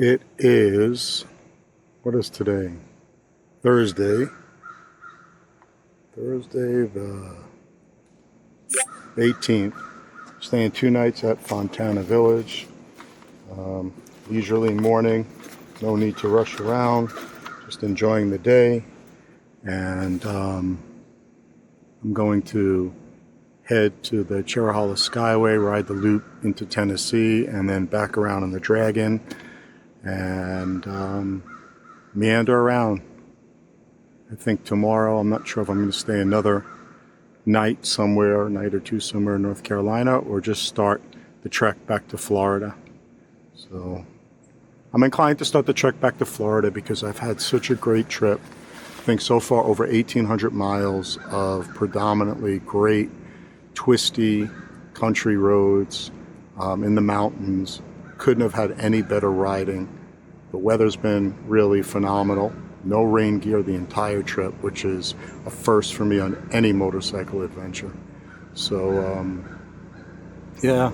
It is, what is today? Thursday the 18th. Staying 2 nights at Fontana Village. Leisurely morning, no need to rush around, just enjoying the day. And I'm going to head to the Cherohala Skyway, ride the loop into Tennessee, and then back around on the Dragon, and meander around. I think tomorrow, I'm not sure if I'm going to stay another night somewhere, a night or two somewhere in North Carolina, or just start the trek back to Florida. So I'm inclined to start the trek back to Florida because I've had such a great trip. I think so far over 1,800 miles of predominantly great, twisty country roads in the mountains. Couldn't have had any better riding. The weather's been really phenomenal. No rain gear the entire trip, which is a first for me on any motorcycle adventure. So, yeah,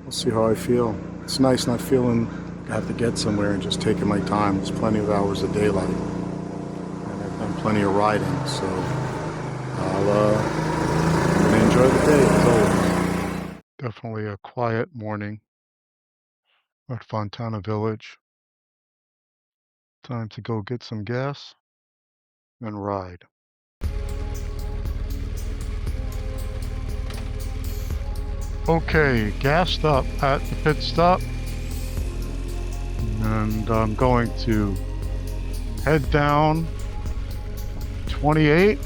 we'll see how I feel. It's nice not feeling I have to get somewhere and just taking my time. There's plenty of hours of daylight, and I've done plenty of riding, so I'm gonna enjoy the day as always. Definitely a quiet morning at Fontana Village. Time to go get some gas and ride. Okay, gassed up at the pit stop, and I'm going to head down 28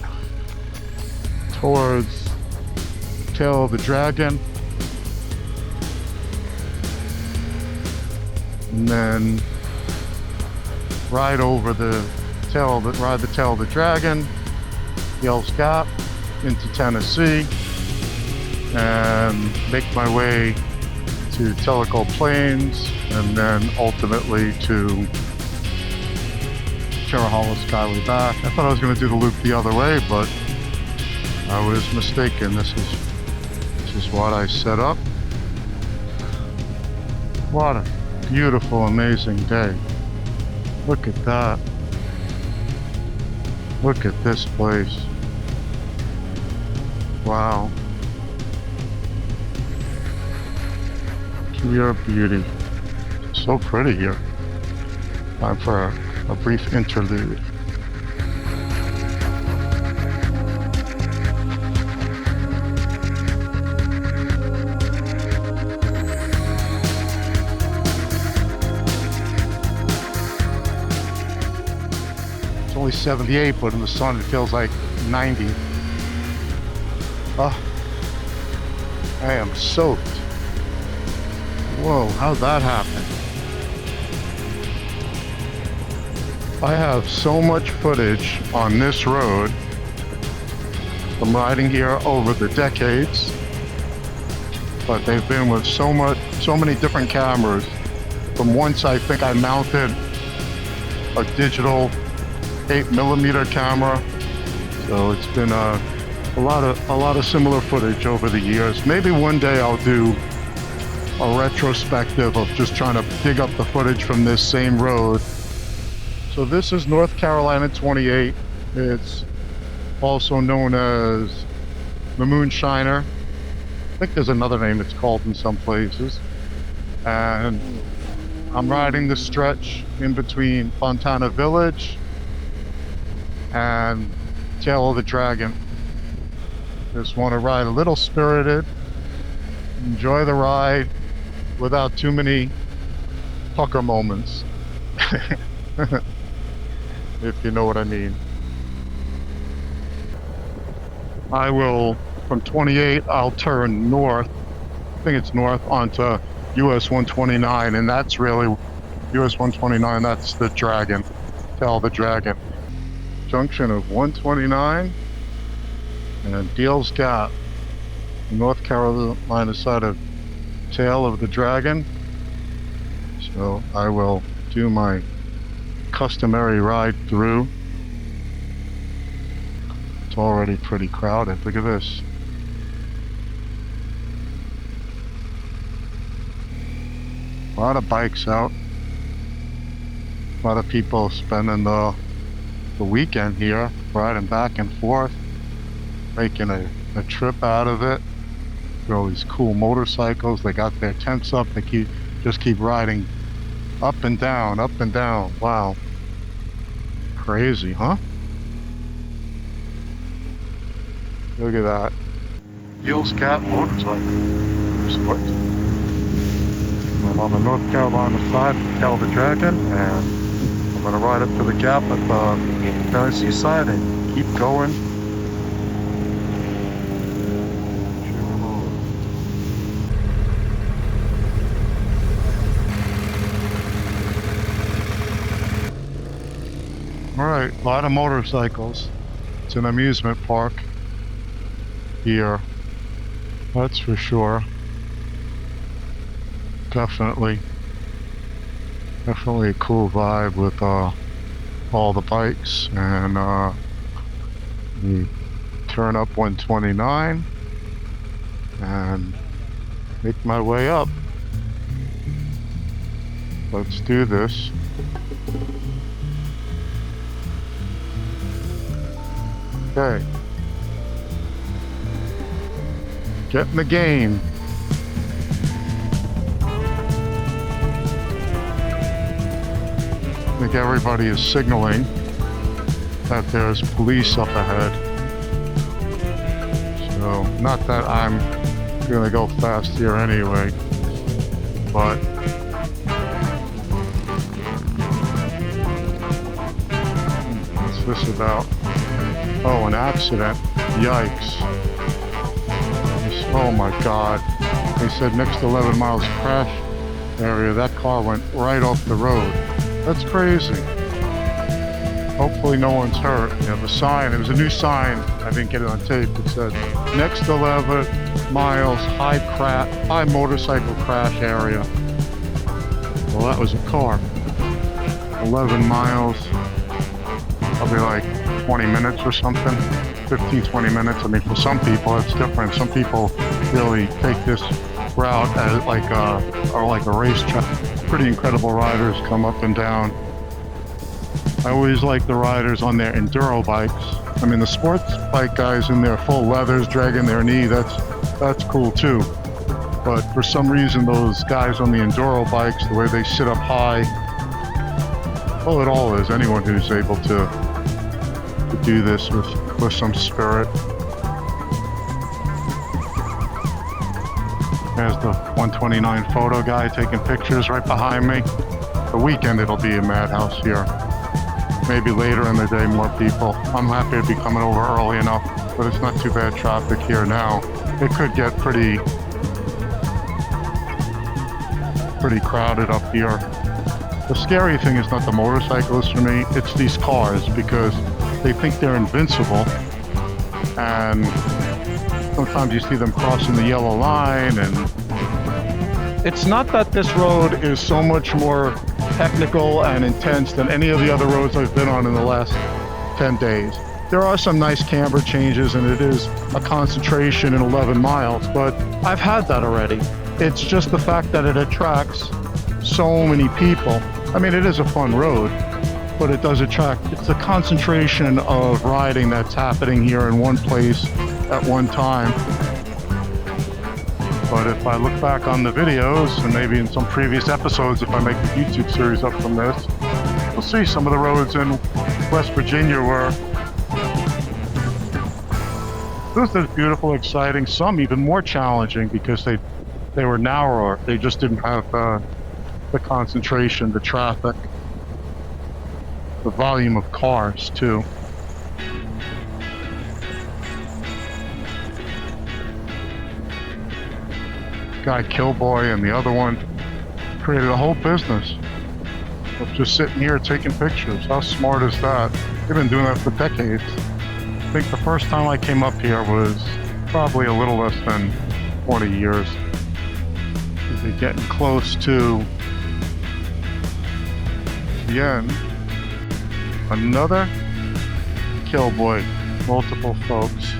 towards Tail of the Dragon, and then ride over the tail of the Dragon, Yells Gap into Tennessee, and make my way to Tellico Plains, and then ultimately to Cherohala Skyway back. I thought I was going to do the loop the other way, but I was mistaken. This is what I set up. What a beautiful, amazing day. Look at that. Look at this place. Wow. Pure beauty. So pretty here. Time for a brief interlude. It's only 78, but in the sun it feels like 90. Oh, I am soaked. Whoa, how'd that happen? I have so much footage on this road from riding here over the decades, but they've been with so many different cameras. From once I think I mounted a digital 8mm camera, so it's been a lot of similar footage over the years. Maybe one day I'll do a retrospective of just trying to dig up the footage from this same road. So this is North Carolina 28. It's also known as the Moonshiner. I think there's another name it's called in some places. And I'm riding the stretch in between Fontana Village and Tail of the Dragon. Just want to ride a little spirited, enjoy the ride without too many pucker moments. If you know what I mean. I will, from 28, I'll turn north, I think it's north, onto US 129, and that's really, US 129, that's the Dragon, Tail of the Dragon. Junction of 129 and Deals Gap, North Carolina side of Tail of the Dragon. So I will do my customary ride through. It's already pretty crowded. Look at this. A lot of bikes out. A lot of people spending the weekend here, riding back and forth, making a trip out of it. There are all these cool motorcycles. They got their tents up. They just keep riding up and down, up and down. Wow. Crazy, huh? Look at that. Gills Gap motorcycle. Sport. I'm on the North Carolina side of Cal the Dragon, and I'm going to ride up to the Gap at the Tennessee side and keep going. Alright, a lot of motorcycles. It's an amusement park here, that's for sure. Definitely a cool vibe with all the bikes, and you turn up 129 and make my way up. Let's do this. Okay. Get in the game. I think everybody is signaling that there's police up ahead. So, not that I'm gonna go fast here anyway, but what's this about? Oh, an accident. Yikes. Oh my God. They said next to 11 miles crash area, that car went right off the road. That's crazy. Hopefully no one's hurt. You know, the sign, it was a new sign, I didn't get it on tape, it said next 11 miles high motorcycle crash area. Well, that was a car. 11 miles, probably like 20 minutes or something. 15, 20 minutes. I mean, for some people it's different. Some people really take this route as like a racetrack. Pretty incredible riders come up and down. I always like the riders on their enduro bikes. I mean, the sports bike guys in their full leathers dragging their knee, that's cool too. But for some reason, those guys on the enduro bikes, the way they sit up high, well, it all is. Anyone who's able to do this with some spirit. There's the 129 photo guy taking pictures right behind me. The weekend it'll be a madhouse here. Maybe later in the day more people. I'm happy to be coming over early enough, but it's not too bad traffic here now. It could get pretty crowded up here. The scary thing is not the motorcyclists for me, it's these cars, because they think they're invincible, and sometimes you see them crossing the yellow line, and it's not that this road is so much more technical and intense than any of the other roads I've been on in the last 10 days. There are some nice camber changes, and it is a concentration in 11 miles, but I've had that already. It's just the fact that it attracts so many people. I mean, it is a fun road, but it does attract, it's a concentration of riding that's happening here in one place at one time. But if I look back on the videos, and maybe in some previous episodes, if I make a YouTube series up from this, you'll see some of the roads in West Virginia were just as beautiful, exciting, some even more challenging because they were narrower. They just didn't have the concentration, the traffic, the volume of cars too. Guy Killboy and the other one created a whole business of just sitting here taking pictures. How smart is that? They've been doing that for decades. I think the first time I came up here was probably a little less than 20 years. We're getting close to the end. Another Killboy, multiple folks.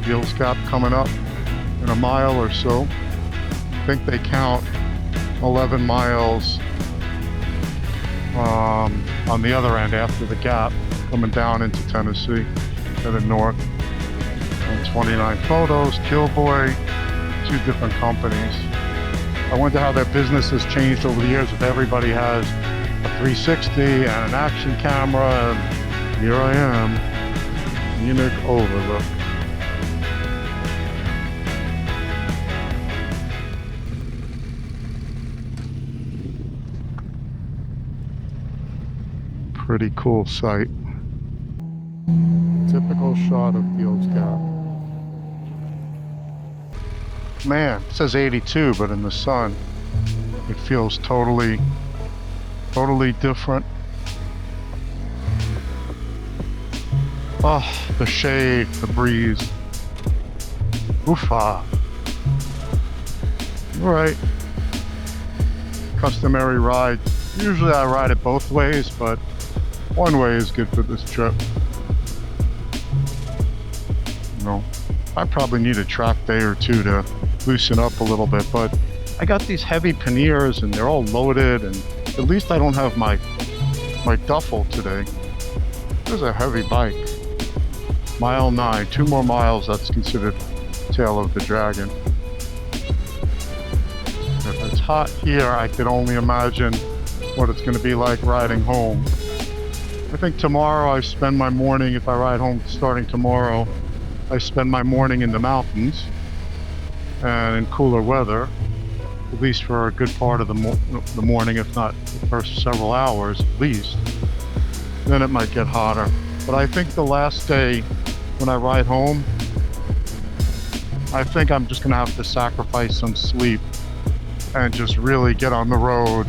Fields Gap coming up in a mile or so. I think they count 11 miles on the other end after the Gap, coming down into Tennessee, headed north. And 29 photos, Killboy, 2 different companies. I wonder how their business has changed over the years if everybody has a 360 and an action camera, and here I am, Scenic Overlook. Pretty cool sight. Typical shot of Fields Gap. Man, it says 82, but in the sun, it feels totally different. Oh, the shade, the breeze. Oofa. Alright. Customary ride. Usually I ride it both ways, but one way is good for this trip. You know, I probably need a track day or two to loosen up a little bit, but I got these heavy panniers and they're all loaded, and at least I don't have my duffel today. This is a heavy bike. Mile 9, 2 more miles, that's considered tail of the dragon. If it's hot here, I can only imagine what it's going to be like riding home. I think tomorrow I spend my morning, if I ride home starting tomorrow, I spend my morning in the mountains and in cooler weather, at least for a good part of the morning, if not the first several hours at least. Then it might get hotter. But I think the last day when I ride home, I think I'm just gonna have to sacrifice some sleep and just really get on the road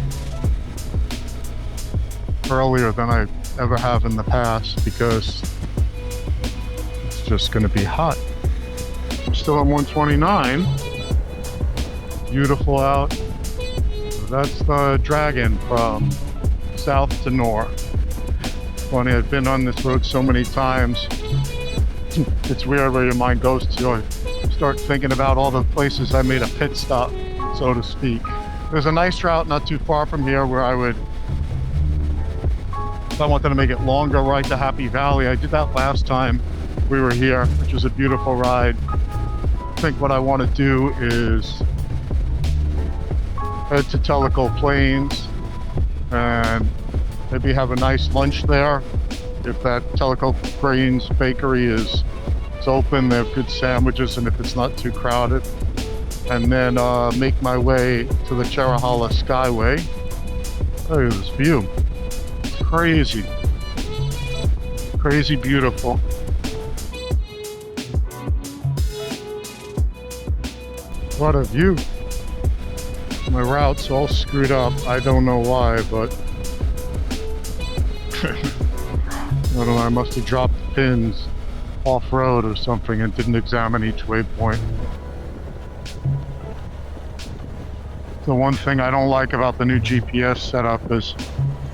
earlier than I ever have in the past, because it's just gonna be hot. I'm still on 129. Beautiful out. That's the dragon from south to north. Funny, I've been on this road so many times. It's weird where your mind goes to. I start thinking about all the places I made a pit stop, so to speak. There's a nice route not too far from here where I would, if I wanted to make it longer, ride to Happy Valley. I did that last time we were here, which was a beautiful ride. I think what I want to do is head to Tellico Plains and maybe have a nice lunch there. If that Tellico Grains Bakery is open, they have good sandwiches, and if it's not too crowded. And then make my way to the Cherohala Skyway. Look at this view. It's crazy. Crazy beautiful. What a view. My route's all screwed up. I don't know why, but I don't know, I must have dropped the pins off-road or something and didn't examine each waypoint. The one thing I don't like about the new GPS setup is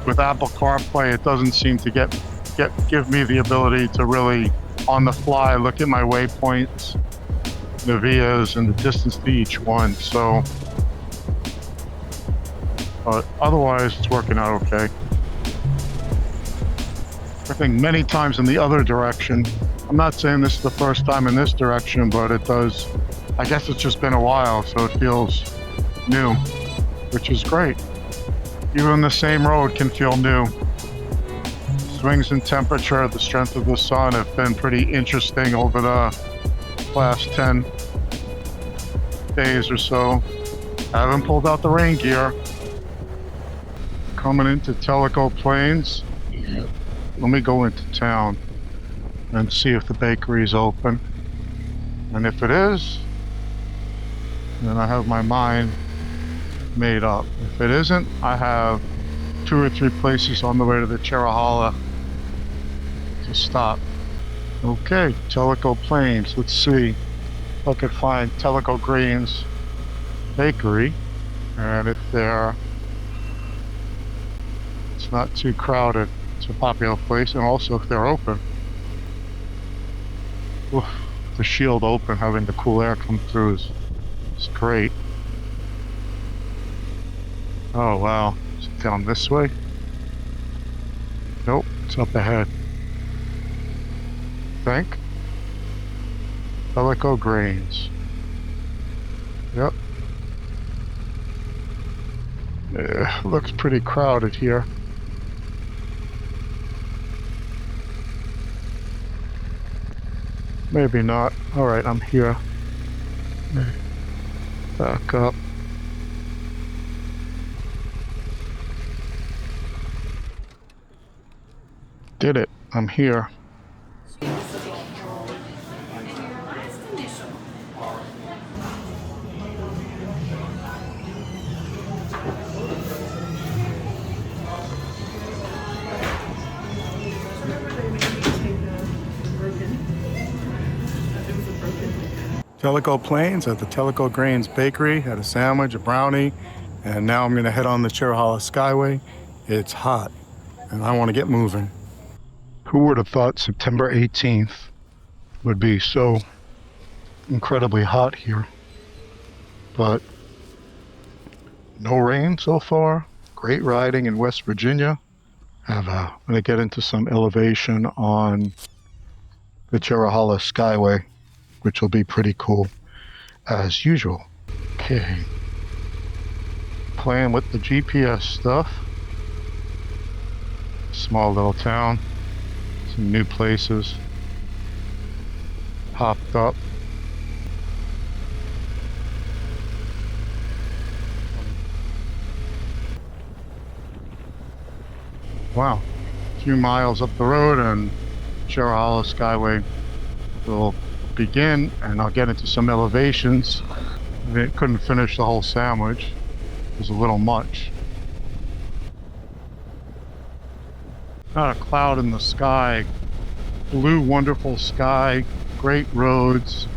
with Apple CarPlay, it doesn't seem to give me the ability to really, on the fly, look at my waypoints, the vias, and the distance to each one. So, but otherwise, it's working out okay. I think many times in the other direction. I'm not saying this is the first time in this direction, but it does. I guess it's just been a while, so it feels new, which is great. Even the same road can feel new. Swings in temperature, the strength of the sun have been pretty interesting over the last 10 days or so. I haven't pulled out the rain gear. Coming into Tellico Plains. Let me go into town and see if the bakery is open. And if it is, then I have my mind made up. If it isn't, I have 2 or 3 places on the way to the Cherohala to stop. Okay, Tellico Plains. Let's see if I could find Tellico Grains Bakery, and if it's not too crowded. It's a popular place, and also if they're open. Oof. the shield open, having the cool air come through is great. Oh wow, is it down this way? Nope, it's up ahead. I think. Tellico Grains. Yep. Yeah, looks pretty crowded here. Maybe not. Alright, I'm here. Back up. Did it. I'm here. Tellico Plains at the Tellico Grains Bakery. Had a sandwich, a brownie, and now I'm going to head on the Cherohala Skyway. It's hot, and I want to get moving. Who would have thought September 18th would be so incredibly hot here? But no rain so far. Great riding in West Virginia. I'm going to get into some elevation on the Cherohala Skyway, which will be pretty cool as usual. Okay. Playing with the GPS stuff. Small little town. Some new places popped up. Wow. A few miles up the road and Cherohala Skyway will begin, and I'll get into some elevations. I couldn't finish the whole sandwich. It was a little much. Not a cloud in the sky. Blue, wonderful sky. Great roads.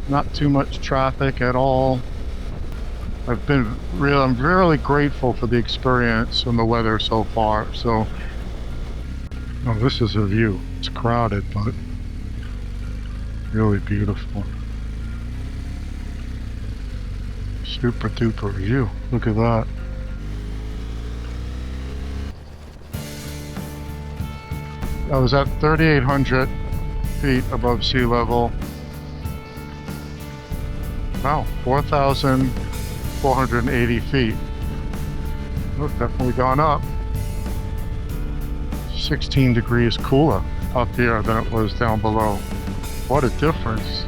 Not too much traffic at all. I'm really grateful for the experience and the weather so far. So, oh, this is a view. It's crowded, but really beautiful. Super duper view. Look at that. I was at 3,800 feet above sea level. Wow, 4,480 feet. Oh, definitely gone up. 16 degrees cooler up here than it was down below. What a difference.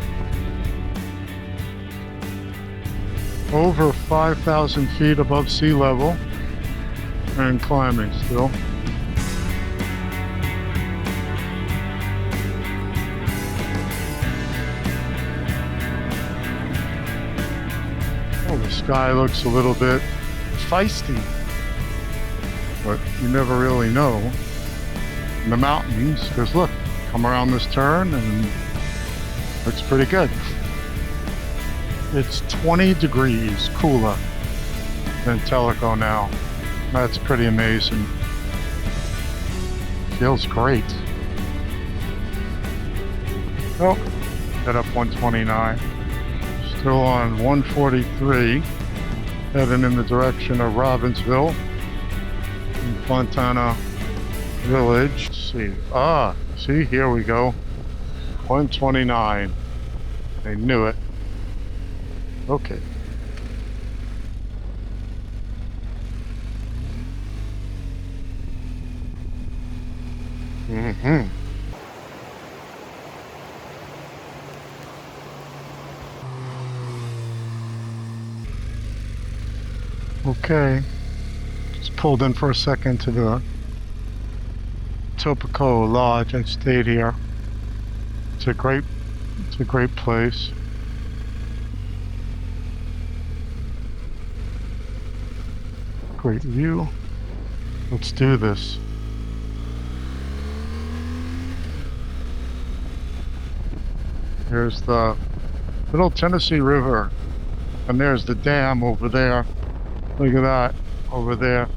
Over 5,000 feet above sea level and climbing still. Oh, the sky looks a little bit feisty, but you never really know. In the mountains, because look, come around this turn and looks pretty good. It's 20 degrees cooler than Tellico now. That's pretty amazing. Feels great. Oh, head up 129. Still on 143, heading in the direction of Robbinsville and Fontana Village. Let's see. See, here we go. 129. They knew it. Okay. Okay. Just pulled in for a second to the Tellico Lodge. I stayed here. It's a great place. Great view. Let's do this. Here's the Little Tennessee River, and there's the dam over there. Look at that over there.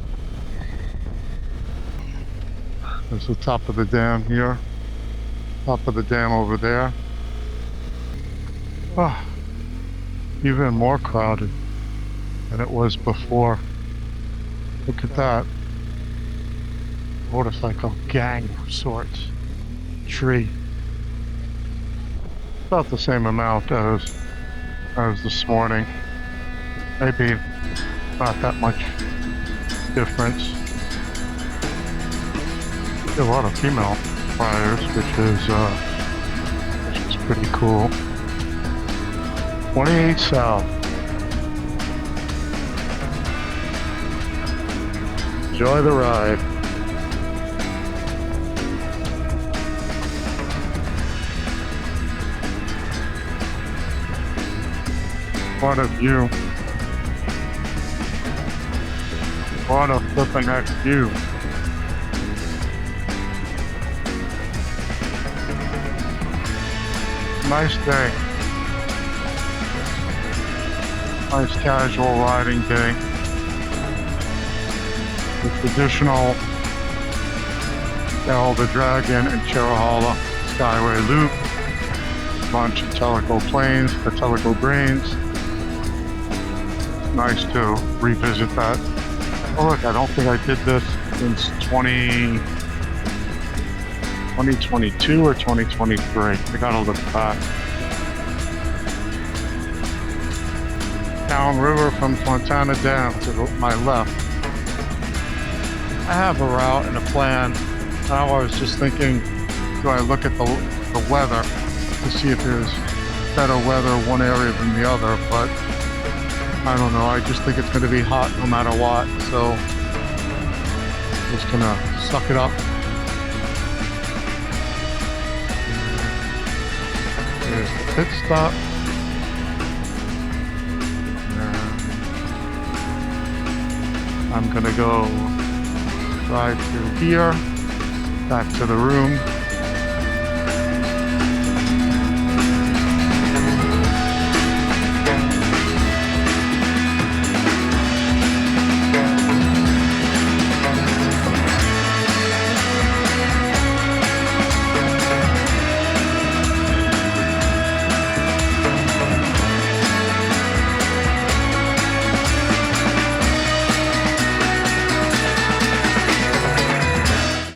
There's the top of the dam here. Top of the dam over there. Oh, even more crowded than it was before. Look at that. Motorcycle gang of sorts. Tree. About the same amount as this morning. Maybe not that much difference. A lot of female riders, which is pretty cool. 28 South. Enjoy the ride. What a view. What a flipping heck view. Nice day. Nice casual riding day. The traditional the Dragon and Cherohala Skyway loop. Bunch of Tellico Plains, the Tellico Grains. Nice to revisit that. Oh look, I don't think I did this since 2022 or 2023. I gotta look back. Downriver from Fontana Dam to my left. I have a route and a plan. Now I was just thinking, do I look at the weather to see if there's better weather one area than the other, but I don't know. I just think it's going to be hot no matter what, so I'm just going to suck it up. There's the pit stop. I'm going to go drive through here, back to the room.